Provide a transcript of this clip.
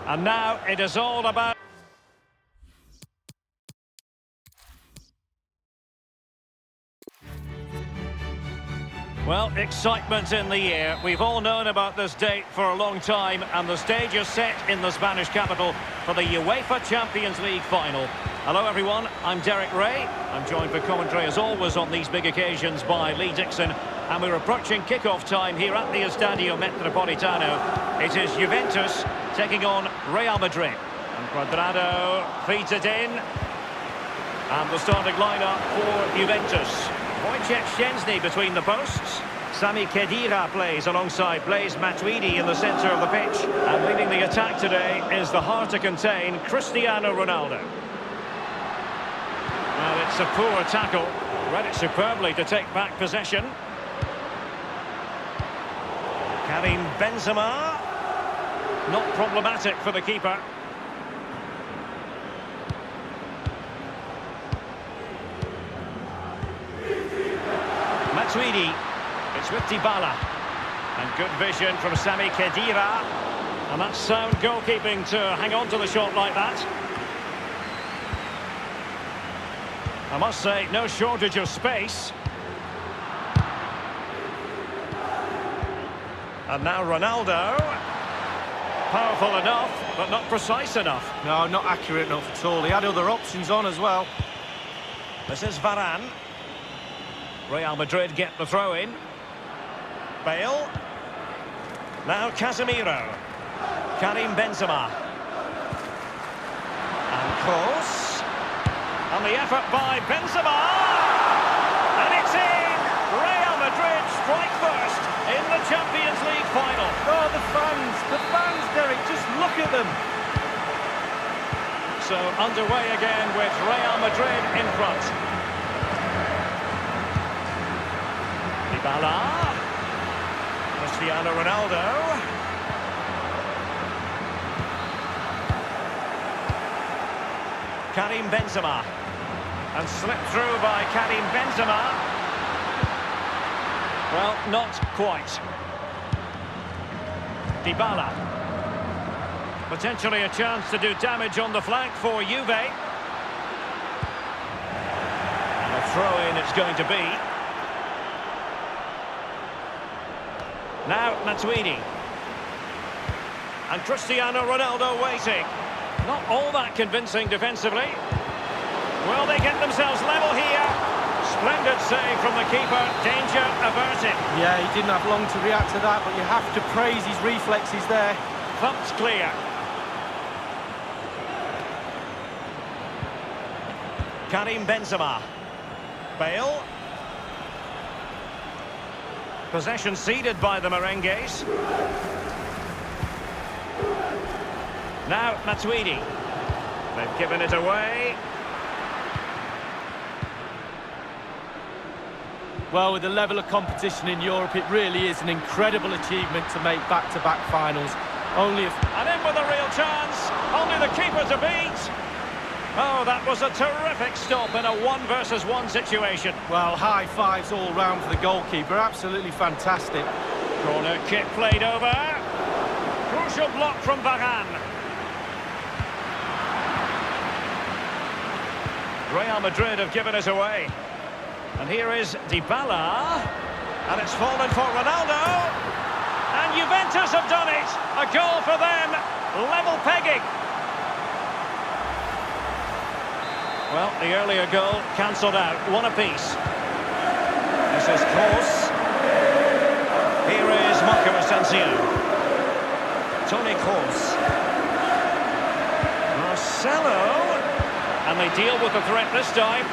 And now it is all about... Well, excitement in the air. We've all known about this date for a long time, and the stage is set in the Spanish capital for the UEFA Champions League final. Hello everyone, I'm Derek Ray. I'm joined for commentary as always on these big occasions by Lee Dixon, and we're approaching kick-off time here at the Estadio Metropolitano. It is Juventus taking on Real Madrid. And Cuadrado feeds it in. And the starting lineup for Juventus. Wojciech Szczęsny between the posts. Sami Khedira plays alongside Blaise Matuidi in the centre of the pitch. And leading the attack today is the hard to contain Cristiano Ronaldo. Well, it's a poor tackle. Read it superbly to take back possession. Karim Benzema. Not problematic for the keeper. Matuidi, it's with Dybala, and good vision from Sami Khedira, and that's sound goalkeeping to hang on to the shot like that. I must say, no shortage of space. And now Ronaldo, powerful enough, but not precise enough. No, not accurate enough at all. He had other options on as well. This is Varane. Real Madrid get the throw in. Bale. Now Casemiro. Karim Benzema. And Kroos. And the effort by Benzema. And it's in! Real Madrid strike first in the Champions League final. Oh, the fans, Derek, just look at them. So underway again with Real Madrid in front. Dybala, Cristiano Ronaldo, Karim Benzema, and slipped through by Karim Benzema. Well, not quite. Dybala, potentially a chance to do damage on the flank for Juve. And a throw-in it's going to be. Now Matuidi. And Cristiano Ronaldo waiting. Not all that convincing defensively. Will they get themselves level here? Splendid save from the keeper. Danger averted. Yeah, he didn't have long to react to that, but you have to praise his reflexes there. Thumped clear. Karim Benzema. Bale. Possession ceded by the Merengues. Now Matuidi. They've given it away. Well, with the level of competition in Europe, it really is an incredible achievement to make back-to-back finals. Only if... And in with a real chance. Only the keeper to beat. Oh, that was a terrific stop in a 1-versus-1 situation. Well, high fives all round for the goalkeeper. Absolutely fantastic. Corner kick played over. Crucial block from Varane. Real Madrid have given it away. And here is Dybala. And it's fallen for Ronaldo. And Juventus have done it. A goal for them. Level pegging. Well, the earlier goal cancelled out, one apiece. This is Kroos. Here is Marco Asensio. Toni Kroos. Marcelo. And they deal with the threat this time.